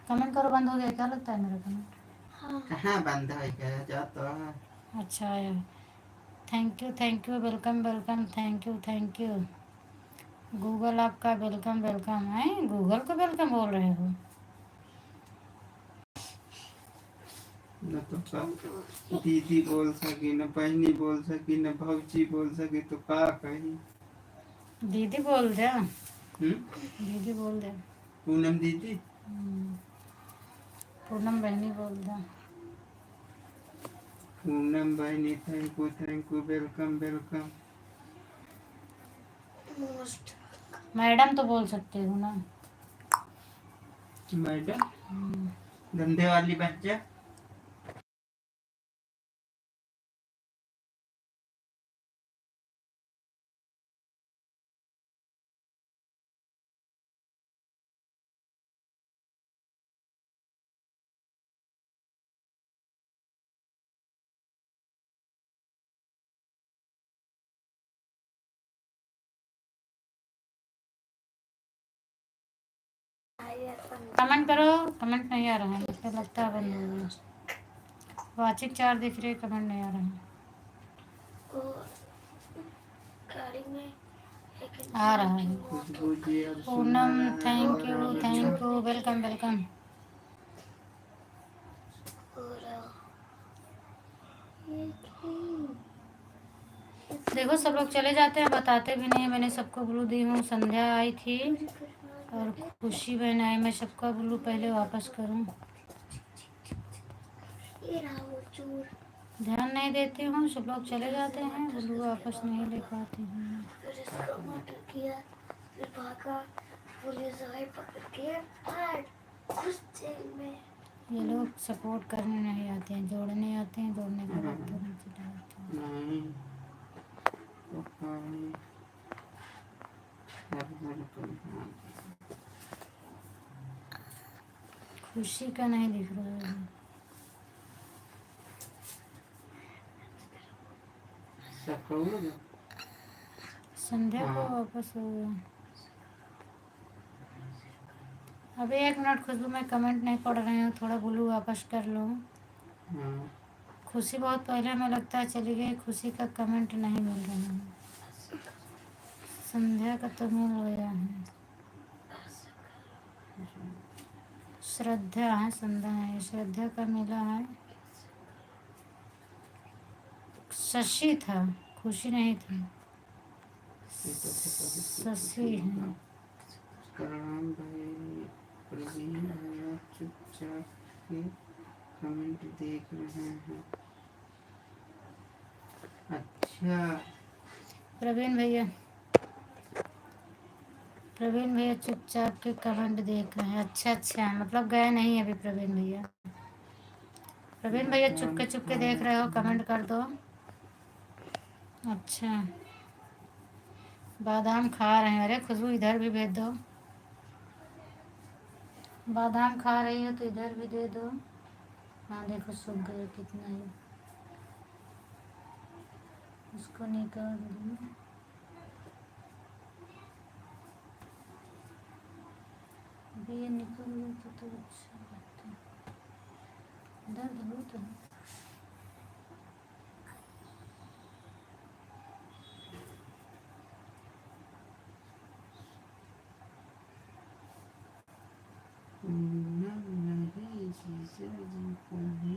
कमेंट करो, बंद हो गया क्या लगता है मेरा कमेंट? हाँ कहाँ बंद हो गया, जा तो है। अच्छा आया। Thank you, welcome, thank you. Google आपका वेलकम है। गूगल को वेलकम बोल रहे हो? न तो दीदी बोल सकी, न बहनी बोल सकी, न भौजी बोल सकी, तो का कही? दीदी बोल दे। हम्म? दीदी बोल दे। पूनम दीदी। पूनम बहनी बोल दे। पूनम बहनी, thank you, welcome. Most madam तो बोल सकते हो ना। मैडम धंधे वाली बच्चा। कमेंट करो। कमेंट नहीं आ रहा है, मुझे लगता है बंद हो गया। वाचिक 4 दिख रही है, कमेंट नहीं आ रहा है। गाड़ी में आ रहा है। खुशबू जी और पूनम सुनर थैंक यू, वेलकम। देखो सब लोग चले जाते हैं, बताते भी नहीं है। मैंने सबको ब्लू दी हूँ। संध्या आई थी और खुशी बहन आई। मैं सबका ब्लू पहले वापस करूँ? ध्यान नहीं देती हूँ, सब लोग चले जाते हैं, ब्लू वापस नहीं ले पाती हूँ। फिर इसको मर्डर किया, फिर भागा, पुलिस आई पकड़ के और घुस जेल में। ये लोग सपोर्ट करने नहीं आते हैं, जोड़ने आते हैं। जोड़ने के बाद तुरंत चले जाते हैं। नहीं तो कहीं हाँ। खुशी का नहीं दिख रहा है। संध्या को वापस हो गया। अभी 1 मिनट खुशबू, मैं कमेंट नहीं पढ़ रही हूँ, थोड़ा ब्लू वापस कर लो। खुशी बहुत पहले में लगता है चली गई। खुशी का कमेंट नहीं मिल रहा है। संध्या का तो मिल गया है। श्रद्धा है, संध्या है। श्रद्धा का मिला है। शशि था, खुशी नहीं थी। शशि है। करण भाई, प्रवीण भैया चुपचाप के कमेंट देख रहे हैं। अच्छा प्रवीण भैया चुपचाप के कमेंट देख रहे हैं। अच्छा, मतलब गए नहीं अभी प्रवीण भैया। प्रवीण भैया चुपके देख रहे हो, कमेंट कर दो। अच्छा, बादाम खा रहे हैं। अरे खुशबू, इधर भी भेज दो। बादाम खा रही हो तो इधर भी दे दो। हाँ देखो, सूख गए कितना है। उसको निकाल दो। अभी ये निकल गया तो अच्छा लगता है। दर्द बहुत है। नहीं जीजा जी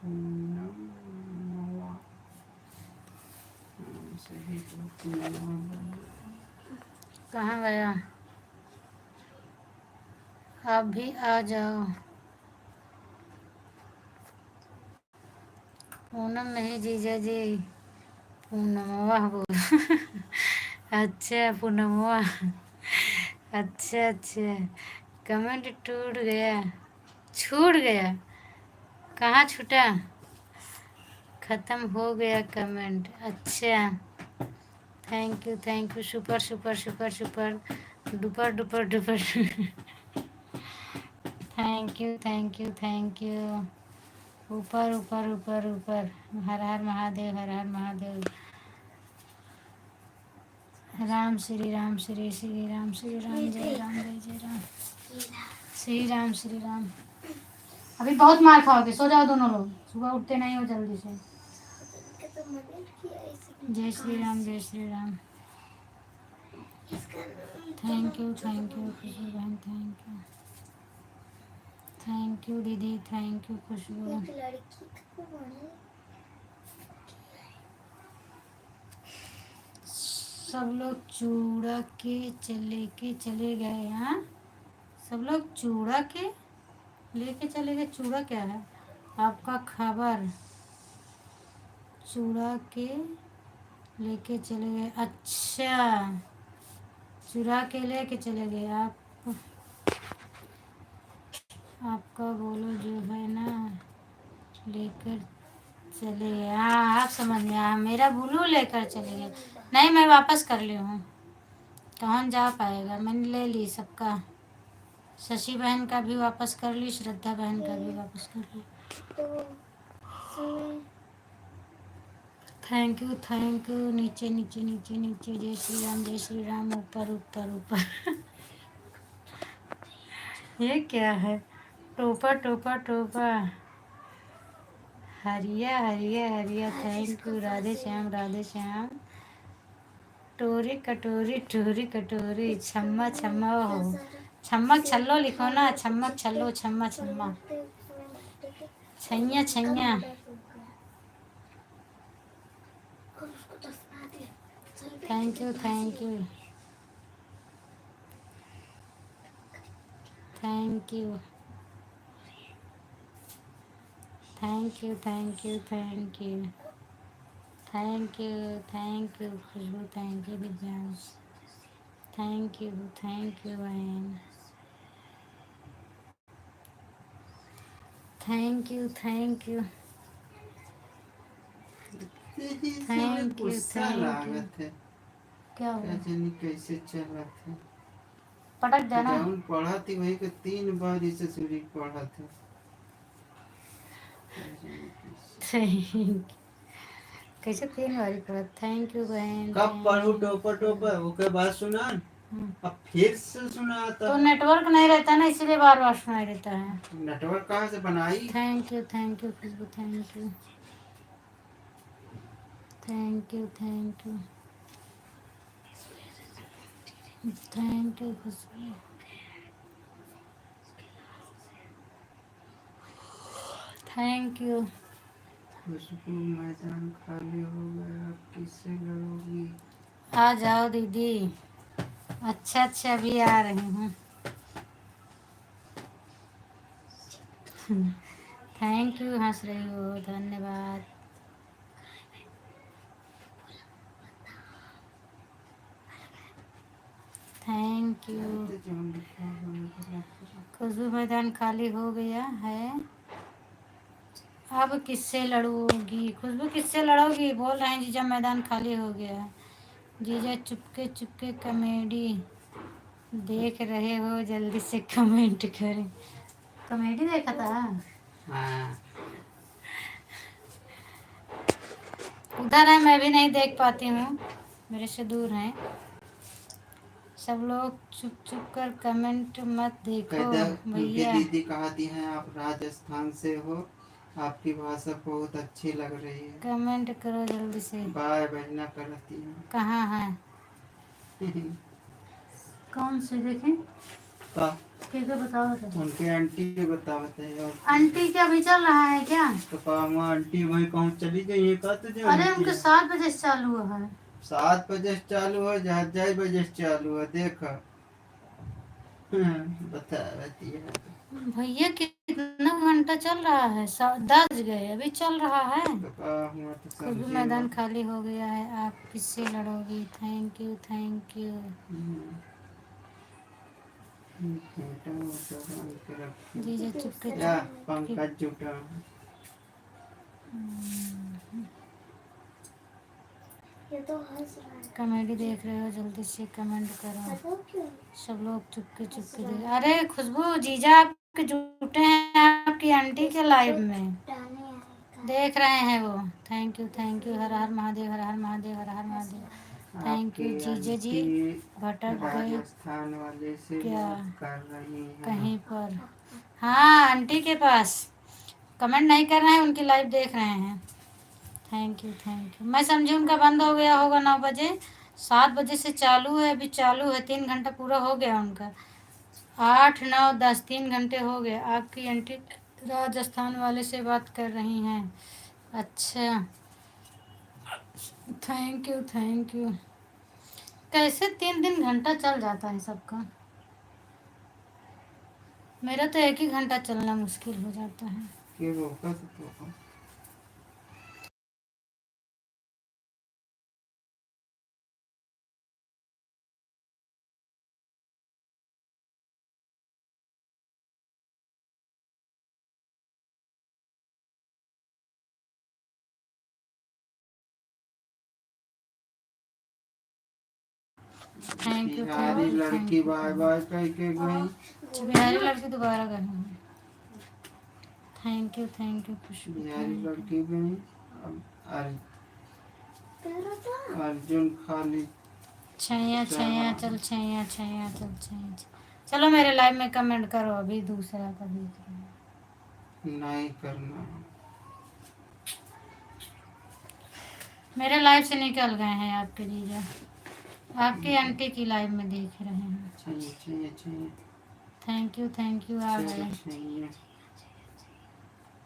पूनम पूनम सही कहाँ गया? आप भी आ जाओ। पूनम नहीं जीजा जी, पूनमवा बोल। अच्छा पूनमवा। अच्छा, कमेंट टूट गया, छूट गया। कहाँ छूटा? ख़त्म हो गया कमेंट। अच्छा, thank you super super super super duper duper duper thank you. ऊपर ऊपर ऊपर ऊपर। हर हर महादेव, हर हर महादेव। राम श्री राम, श्री श्री राम, श्री राम, जय राम, जय राम, श्री राम। अभी बहुत मार खाओगे, सो जाओ दोनों लोग, सुबह उठते नहीं हो जल्दी से। तो मदद किया इसी जय श्री राम, जय श्री राम। इसका नाम थैंक यू खुशबू बहन, थैंक यू दीदी, थैंक यू खुशबू। एक लड़की को बने सब लोग चूड़ा के चले गए। हाँ, सब लोग चूड़ा के लेके चले गए। चूड़ा क्या है? आपका खबर। चूड़ा के लेके चले गए। अच्छा, चुरा के लेके चले गए आप। आपका बोलो जो है ना, लेकर चले गए। हाँ, आप समझ गए। हाँ, मेरा बुलू लेकर चले गए। नहीं, मैं वापस कर ली हूँ। कौन जा पाएगा? मैंने ले ली सबका। शशि बहन का भी वापस कर ली, श्रद्धा बहन का भी वापस कर ली। तो इसमें थैंक यू। नीचे नीचे नीचे नीचे। जय श्री राम, जय श्री राम। ऊपर ऊपर ऊपर ये क्या है? टोपा टोपा टोपा। हरिया हरिया हरिया। Thank you. राधे श्याम, राधे श्याम। टोरी कटोरी, टोरी कटोरी। छम्मा छम्मा हो, छम्मक छल्लो लिखो ना। छम्मक छल्लो, छम्मा छम्मा। छैया छैया। Thank you thank you thank you thank you thank you thank you thank you Khushboo, thank you Divyansh, thank you बहन, थैंक यू थैंक यू दीदी से थैंक यू गुस्सा थैंक यू। लागत है। क्या क्या हुआ? जानी कैसे चला था। पटक जाना। जौन पढ़ा थी वही के 3 बार इसे सूरी पढ़ा था। क्या जानी कैसे। थैंक कैसे 3 बारी पढ़ा। थैंक यू बहन। कब पढ़ू टोपर टोपर ओके बात सुना, अब फिर से सुनाता। तो नेटवर्क नहीं रहता ना, इसीलिए बार बार सुनाई देता है। नेटवर्क कहाँ से बनाई? Thank you Khushboo, thank you Khushboo. Thank you. Khushboo मैदान खाली हो गया, अब किससे लड़ोगी? आ जाओ दीदी। अच्छा अभी आ रही हूँ। थैंक यू, हंस रही हो, धन्यवाद। Thank you. जौन लिखा हुआ खुशबू मैदान खाली हो गया है, अब किससे लड़ोगी? खुशबू किससे लड़ोगी? बोल रहे हैं जीजा मैदान खाली हो गया है। जीजा चुपके चुपके कॉमेडी देख रहे हो, जल्दी से कमेंट करें। कॉमेडी देखा था? हाँ। उधर है, मैं भी नहीं देख पाती हूँ, मेरे से दूर हैं। सब लोग चुप चुप कर कमेंट मत देखो भैया। दीदी कहती हैं आप राजस्थान से हो, आपकी भाषा बहुत अच्छी लग रही है। कमेंट करो जल्दी से। बाय बहना करती हैं। कहाँ है? कौन से देखें? क्या बताओ तो। उनके आंटी के बतावते हैं। आंटी क्या अभी चल रहा है क्या? तो काम आंटी वही कहूँ चली गई है का तुझे? अरे उनके 7 बजे से चालू है। 7 बजे से चालू है, जहाँ बजे से चालू है देखा। बता रही है भैया कितना घंटा चल रहा है? 10 गए, अभी चल रहा है। खुशबू मैदान खाली हो गया है, आप किससे लड़ोगी? थैंक यू जीजा चुपके या पंकज जुटा। तो हंस रहा है। कॉमेडी देख रहे हो जल्दी से कमेंट करो। बताओ क्यों? सब लोग चुपके चुपके देख। अरे खुशबू जीजा आपके जुटे हैं आपकी आंटी के लाइव में, डालने आएगा। देख रहे हैं वो। Thank you her her Mahadev, her her Mahadev, her her Mahadev. Thank you आपकी जीजा जी। आंटी भटक गए राजस्थान वाले से क्या बात कर रही हैं। कहीं पर? हाँ आंटी के पास कमेंट नहीं कर रहे हैं, उनकी लाइव देख रहे हैं। Thank you. मैं समझी उनका बंद हो गया होगा 9 बजे, 7 बजे से चालू है, अभी चालू है, 3 घंटा पूरा हो गया उनका। 8 9 10 3 घंटे हो गए। आपकी आंटी राजस्थान वाले से बात कर रही हैं। अच्छा थैंक यू। कैसे 3 घंटा चल जाता है सबका, मेरा तो 1 ही घंटा चलना मुश्किल हो जाता है। के रोका तो थैंक यू बिहारी लड़की बाय बाय कह के गई। अच्छा बिहारी लड़की दोबारा गई। थैंक यू खुशबू। बिहारी लड़की गई। अब तेरा था। अर्जुन खाली छैया चल छैया चलो मेरे लाइव में कमेंट करो, अभी दूसरा का देख रहे हैं। नहीं करना। मेरे लाइव से निकल गए हैं आपके जीजा, आपकी आंटी की लाइव में देख रहे हैं। चाहिए थैंक यू आ गए।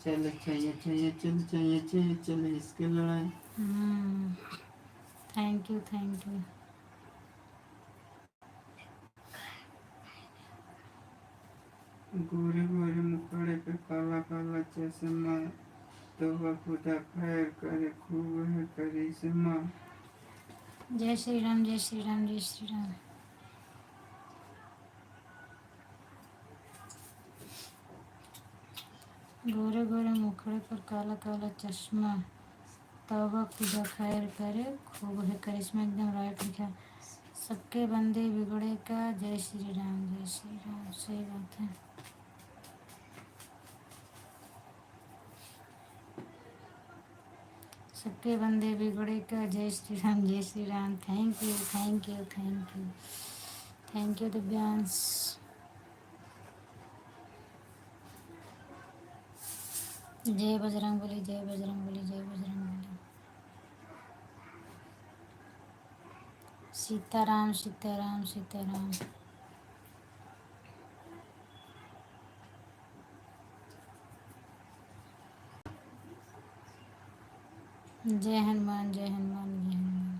चल इसके लड़ाई। Thank you. गोरे गोरे मुखड़े पे काला काला चश्मा, तो खुदा खैर करे खूब है करिश्मा। जय श्री राम जय श्री राम जय श्री राम। गोरे गोरे मुखड़े पर काला काला चश्मा, तौबा खुदा खैर करे खूब है करिश्मा। एकदम राइट लिखा। सबके बंदे बिगड़े का जय श्री राम सही बात है। सबके बंदे बिगड़े का जय श्री राम। Thank you Divyansh. जय बजरंग बली जय बजरंग बली जय बजरंग बली। सीताराम सीताराम सीताराम। जय हनुमान जय हनुमान जय हनुमान।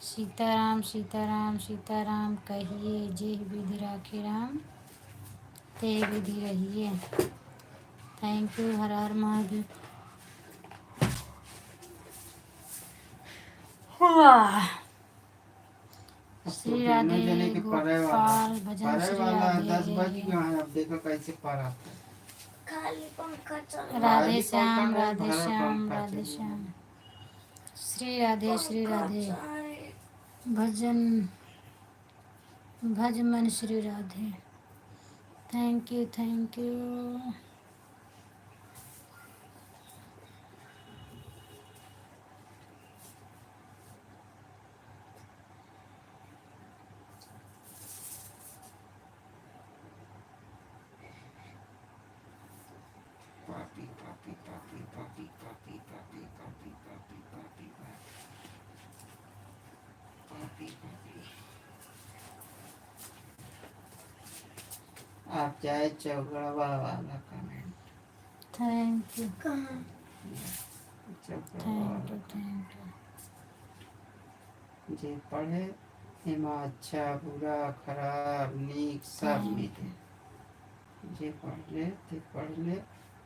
सीताराम सीताराम सीताराम कहिए, जे विधि राखे राम ते विधि रहिए। थैंक यू हर हर महादेव। श्री राधे गोपाल भजन श्री राधे 10 बज गए हैं। अब देखो कैसे पढ़ा। खाली पंखा चल। राधे श्याम राधे श्याम राधे श्याम। श्री राधे भजन भज मन श्री राधे। थैंक यू पापी पापी पापी पापी पापी पापी पापी पापी पापी पापी पापी। आप चाहे चौगड़वा वाला कमेंट। थैंक यू कहाँ? चौगड़वा वाला थैंक यू। जे पढ़े एमा अच्छा बुरा खराब नीक सब मिले। जे पढ़ ले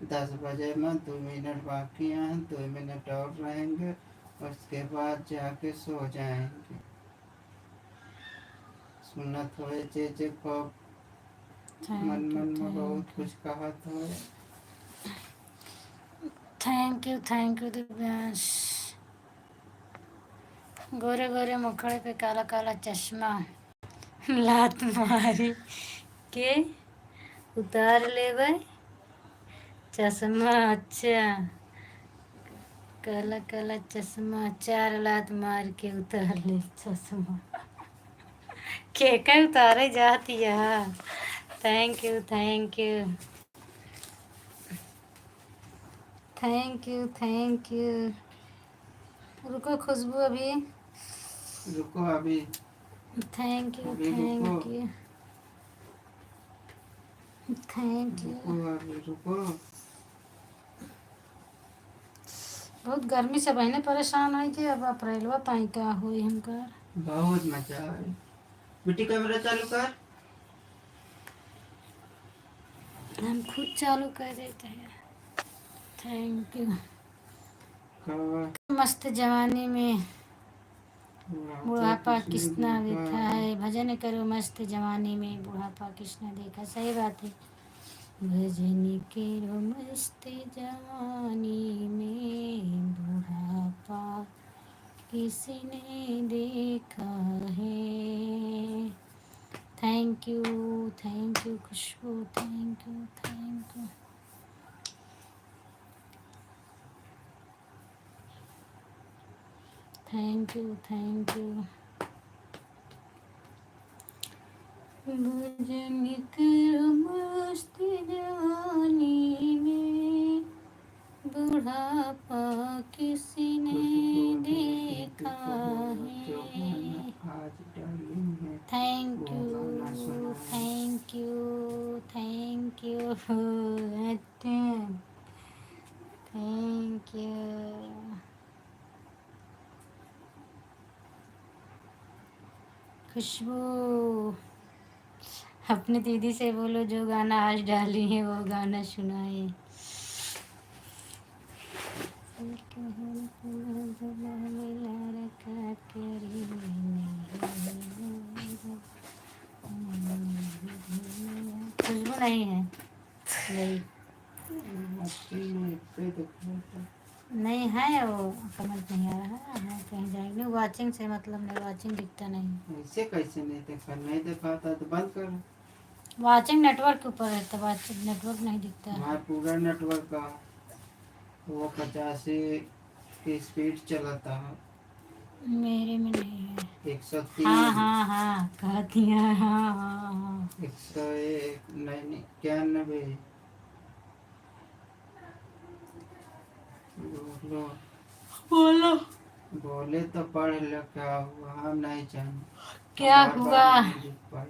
10 बजे में 2 मिनट बाकी हैं, 2 मिनट और रहेंगे, उसके बाद जाके सो जाएंगे। सुनत हो जे को मन में बहुत कुछ कहा था। Thank you Divyansh. गोरे गोरे मुखड़े पे काला काला चश्मा, लात मारी के उतार ले भाई चश्मा। अच्छा, काला काला चश्मा, 4 लात मार के उतार ले चश्मा। के का उतारे जाती है। Thank you thank you thank you thank you. रुको खुशबू अभी। रुको अभी, थैंक यू अभी रुको, थैंक यू थैंक रुको यू। अभी रुको। बहुत गर्मी से बहने परेशान है कि अब अप्रैलवा ताई का हुई हमका। बहुत मजा आए। बेटी कैमरा चालू कर। हम खुद चालू कर देते हैं। Thank you. कब मस्त जवानी में बुढ़ापा किसने किसना देखा देखा? है, भजन करो मस्त जवानी में बुढ़ापा किसने देखा। सही बात है। भजन करो मस्त जवानी में बुढ़ापा किसने देखा है। Thank you Khushboo, thank you thank you. Thank you thank you. भजन करो मस्त जवानी में बुढ़ापा किसने देखा जो गाना है। आज डार्लिंग है थैंक वो यू गाना सुनाए। Thank you thank you thank you. Khushboo अपनी दीदी से बोलो जो गाना आज डाली है वो गाना सुनाए। खुशबू नहीं है नहीं। नहीं है वो कमेंट नहीं आ रहा है कहीं जाएंगे। नहीं वाचिंग से मतलब नहीं, वाचिंग दिखता नहीं। ऐसे कैसे नहीं देखा? नहीं दिखाता तो बंद कर। वाचिंग नेटवर्क के ऊपर है तो वाचिंग नेटवर्क नहीं दिखता है। हमारा पूरा नेटवर्क का वो 85 की स्पीड चलाता है। मेरे में नहीं है। 103, हाँ कहती है हाँ। 101, नहीं 91। बोलो बोलो बोले तो पढ़ लो, क्या हुआ? हम नहीं जाने, क्या बार हुआ। बार नहीं लिख पाए।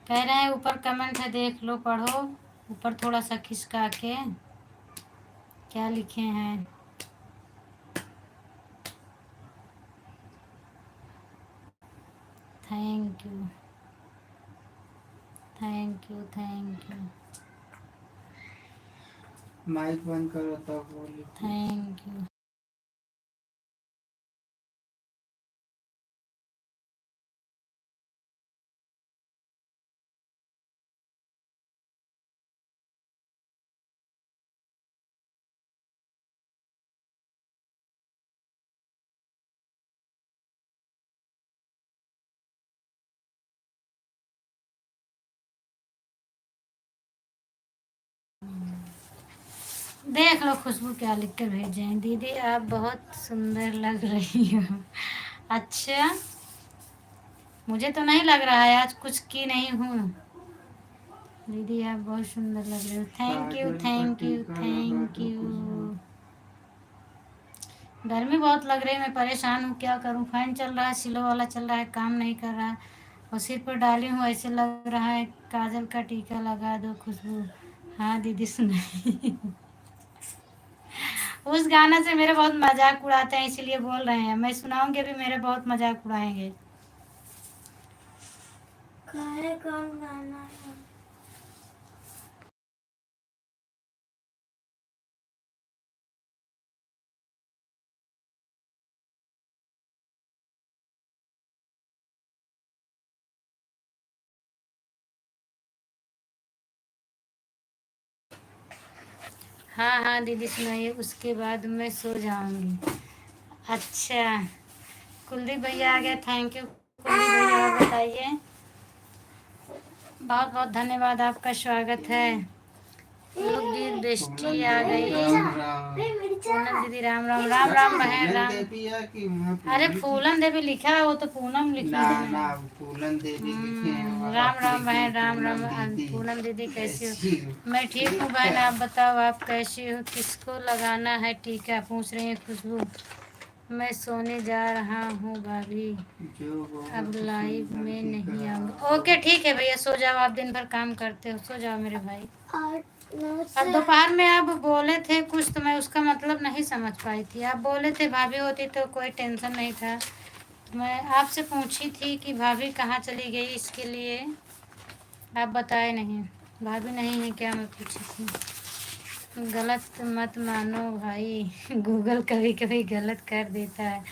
कह रहे हैं ऊपर कमेंट है देख लो पढ़ो। ऊपर थोड़ा सा खिसका के क्या लिखे हैं। Thank you thank you thank you mic बंद करो तब बोली। Thank you. देख लो खुशबू क्या लिख कर भेजे हैं। दीदी आप बहुत सुंदर लग रही हो। अच्छा, मुझे तो नहीं लग रहा है, आज कुछ की नहीं हूँ। दीदी आप बहुत सुंदर लग रहे हो। थैंक यू काजल का थैंक यू टीका लगा थैंक दो खुशबू। यू। गर्मी बहुत लग रही है, मैं परेशान हूँ क्या करूँ। फैन चल रहा है, सिलो वाला चल रहा है, काम नहीं कर रहा है। और सिर पर डाली हूँ ऐसे लग रहा है काजल का टीका लगा दो खुशबू। हाँ दीदी सुनाई। उस गाना से मेरे बहुत मजाक उड़ाते हैं इसीलिए बोल रहे हैं। मैं सुनाऊंगी भी मेरे बहुत मजाक उड़ाएंगे। कौन गाना है? हाँ हाँ दीदी सुनाइए, उसके बाद मैं सो जाऊंगी। अच्छा, कुलदीप भैया आ गए, थैंक यू कुलदीप भैया। और बताइए, बहुत बहुत धन्यवाद, आपका स्वागत है। लोकगीत बेस्टी आ गई। राम राम। पूनम दीदी राम राम। राम राम बहन पूनम राम। देवी है कि वहाँ अरे पूनम की? फूलन देवी लिखा है, वो तो पूनम लिखी ना है। ना, पूनम देवी लिखे हैं वहाँ, राम राम लेकिन बहन राम राम। पूनम दीदी पूनम दीदी कैसी कैसी हो? मैं ठीक हूँ बहन, आप बताओ आप कैसी हो? किसको लगाना है टीका, पूछ रही है खुशबू। मैं सोने जा रहा हूँ भाभी, जो अब लाइव सुंदर में की नहीं कला। आऊँगी। ओके ठीक है भैया, सो जाओ, आप दिन भर काम करते हो, सो जाओ मेरे भाई। अब दोपहर में आप बोले थे कुछ, तो मैं उसका मतलब नहीं समझ पाई थी। आप बोले थे भाभी होती तो कोई टेंशन नहीं था। तो मैं आपसे पूछी थी कि भाभी कहाँ चली गई, इसके लिए आप बताए नहीं। भाभी नहीं है क्या, मैं पूछी थी। गलत मत मानो भाई, गूगल कभी कभी गलत कर देता है।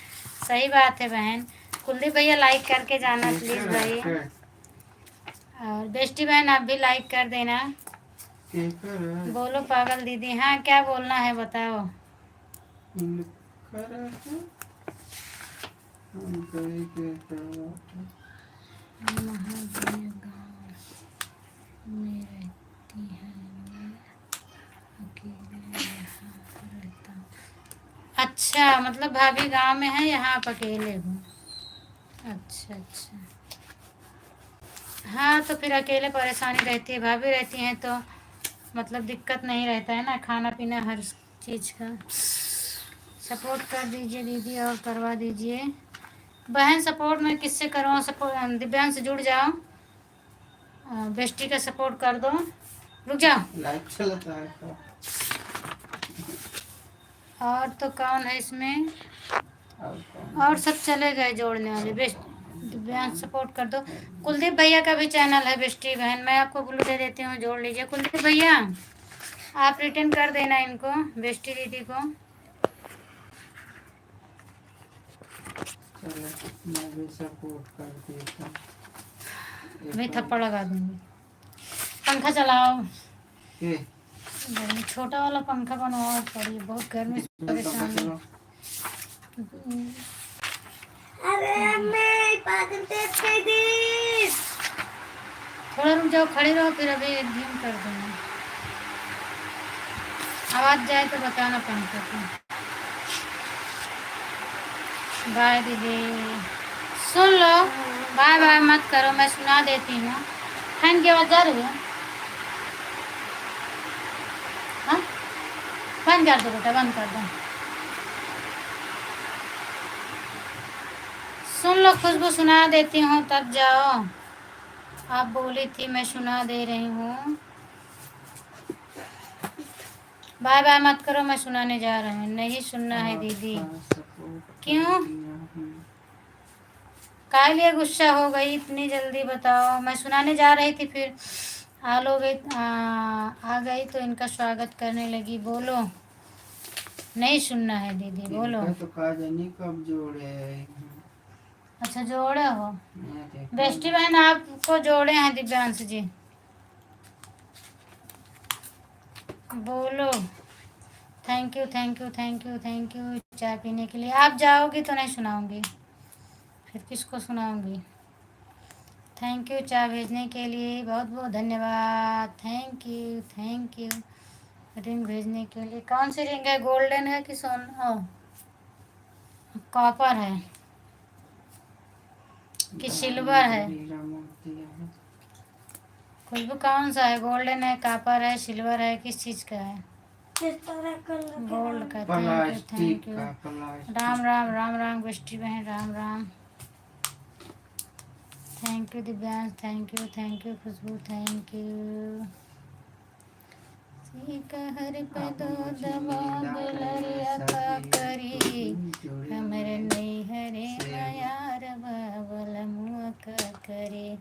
सही बात है बहन। कुलदीप भैया लाइक करके जाना प्लीज़ भाई। और बेस्टी बहन आप भी लाइक कर देना। बोलो पागल दीदी। हाँ क्या बोलना है बताओ। महादेव गाँव में रहती है, मैं अकेले यहाँ रहता हूँ। अच्छा, मतलब भाभी गांव में है, यहाँ आप अकेले हो। अच्छा अच्छा। हाँ तो फिर अकेले परेशानी रहती है, भाभी रहती हैं तो मतलब दिक्कत नहीं रहता है ना, खाना पीना हर चीज़ का। सपोर्ट कर दीजिए दीदी और करवा दीजिए। बहन सपोर्ट मैं किससे करवाऊँ? सपोर्ट दिव्यांग से जुड़ जाओ, बेस्टी का सपोर्ट कर दो। रुक जाओ। लाइव चलता है तो। और तो कौन है इसमें? और कौन? और सब चले गए जोड़ने वाले। बेस्ट दिव्यांग सपोर्ट कर दो। कुलदीप भैया का भी चैनल है बेस्टी बहन, मैं आपको ब्लू दे देती हूँ, जोड़ लीजिए। कुलदीप भैया आप रिटर्न कर देना इनको, बेस्टी दीदी को। चलो मैं भी सपोर्ट कर देता हूँ। मैं थप्पड़ लगा दूंगी। पंखा चलाओ। के? गर्मी छोटा वाला पंखा बनवाओ, पड़ी बहुत गर्मी से परेशान हूँ। चलो। अरे मैं पागल देते दी। थोड़ा रुक जाओ, खड़ी रहो, फिर अभी धीम कर दूंगी। आवाज जाए तो बताना पंखा की। बाय दीदी, सुन लो। बाय बाय मत करो, मैं सुना देती हूँ। फैन की आवाज जा रही है? हाँ बंद कर दो बेटा, बंद कर दो। सुन लो खुशबू, सुना देती हूँ तब जाओ। आप बोली थी मैं सुना दे रही हूँ। बाय बाय मत करो, मैं सुनाने जा रही हूँ। नहीं सुनना है दीदी। क्यों? काय लिए गुस्सा हो गई इतनी जल्दी बताओ? मैं सुनाने जा रही थी, फिर आ गई तो इनका स्वागत करने लगी। बोलो नहीं सुनना है दीदी, बोलो। तो काजनी कब जोड़े? अच्छा जोड़े हो? बेस्टी बहन आपको जोड़े हैं दिव्यांश जी। बोलो thank you thank you thank you thank you चाय पीने के लिए। आप जाओगी तो नहीं सुनाऊंगी, फिर किसको सुनाऊंगी? थैंक यू चाय भेजने के लिए, बहुत बहुत धन्यवाद। थैंक यू रिंग भेजने के लिए। कौन सी रिंग है, गोल्डन है कि सोना कॉपर है कि सिल्वर है? खुशबू कौन सा है, गोल्डन है, कॉपर है, सिल्वर है, किस चीज़ का है? गोल्ड का। Thank you. Ram Ram Ram Ram bestie बहन, Ram Ram. Thank you Divyansh, thank you Khushboo, thank you. कहर पे दो दबा दुलरिया का करी, हमरे नहीं हरे मायार बाबल मुआ का करे।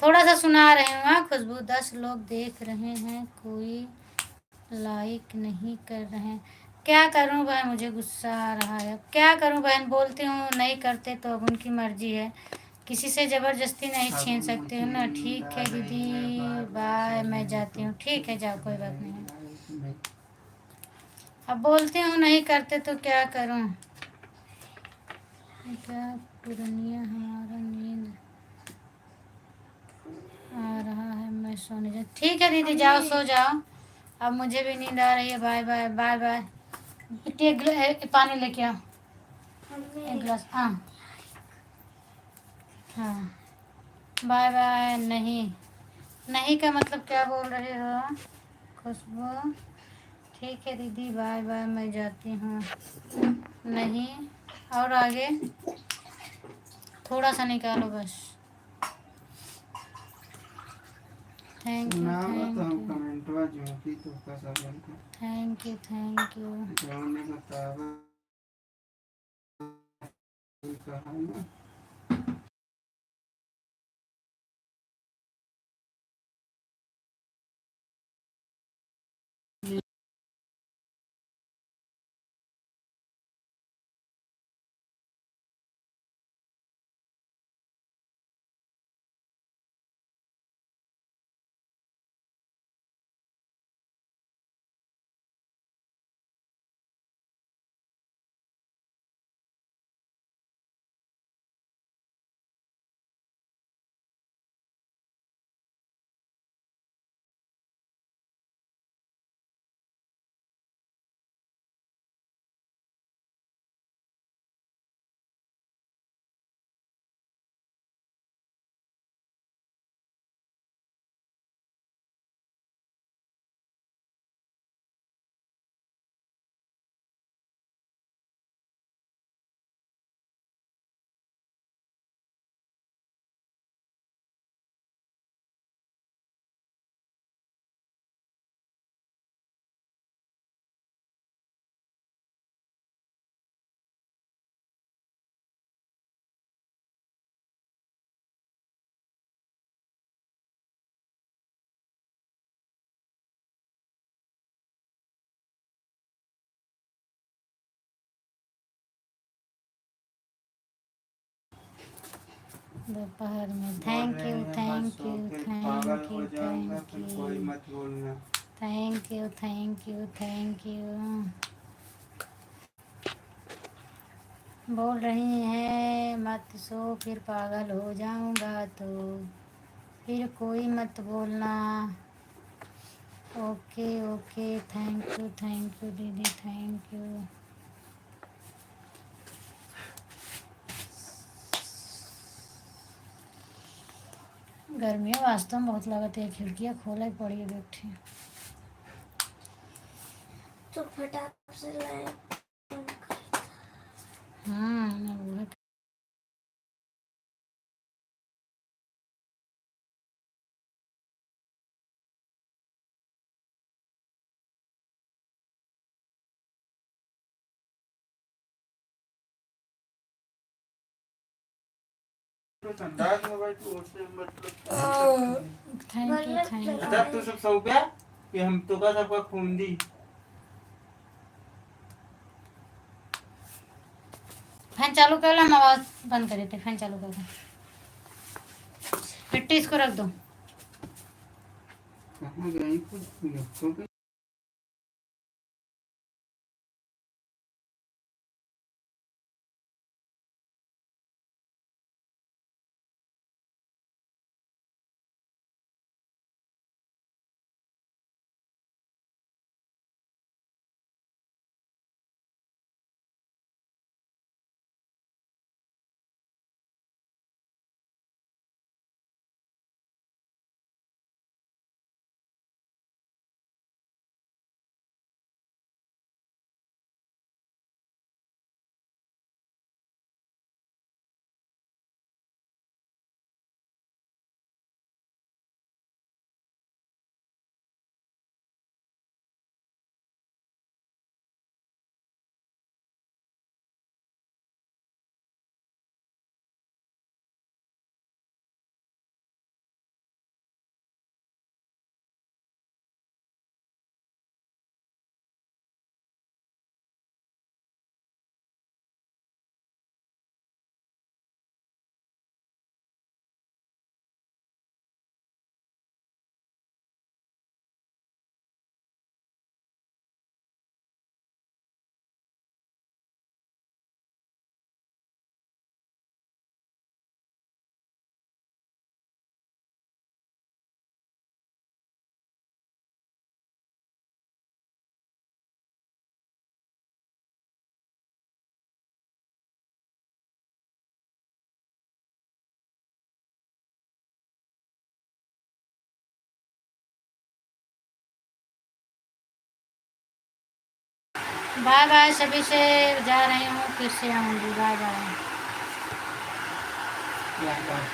थोड़ा सा सुना रहे हूँ। हाँ खुशबू, 10 लोग देख रहे हैं, कोई लाइक नहीं कर रहे हैं। क्या करूँ बहन, मुझे गुस्सा आ रहा है। अब क्या करूँ बहन, बोलती हूँ नहीं करते तो अब उनकी मर्जी है, किसी से ज़बरदस्ती नहीं छीन सकती हूँ ना। ठीक है दीदी बाय, मैं जाती हूँ। ठीक है जाओ, कोई बात नहीं है। अब बोलती हूँ नहीं करते तो क्या करूँ। क्या पुरनिया हमारा नींद आ रहा है, मैं सोने जा। ठीक है दीदी, जाओ सो जाओ, अब मुझे भी नींद आ रही है। Bye bye bye bye. बेटी पानी लेके आओ, एक गिलास। हाँ हाँ, बाय बाय। नहीं नहीं का मतलब क्या बोल रहे हो खुशबू? ठीक है दीदी, बाय बाय, मैं जाती हूँ। नहीं, और आगे थोड़ा सा निकालो बस। थैंक यू सुनावा तो थैंक हम यू कमेंटवा जो की तो का सब का थैंक यू थैंक यू। जो ने बतावा कहा ना। दोपहर में। बोल थैंक रहे यू हैं बस थैंक हो यू फिर पागल थैंक हो यू जाऊंगा, थैंक फिर कोई यू मत बोलना। Thank you thank you thank you. बोल रही हैं मत सो, फिर पागल हो जाऊंगा तो फिर कोई मत बोलना। ओके ओके, थैंक यू दीदी, थैंक यू। गर्मियाँ वास्तव में बहुत लगत है, खिड़कियाँ खोले पड़ी है बैठी। तो फटाक से लाए। वही। तो संडास में भाई तो उससे मतलब thank you bulb thank you. अच्छा तो सब सो गया कि हम तो का सबका खून दी। फैन चालू कर लो, हम आवाज़ बंद कर देते। फैन चालू कर दो, मिट्टी इसको रख दो। कहाँ गई कुछ बाय बाय, सभी से जा रही हूँ, फिर से आऊँगी, बाय बाय। या बाकी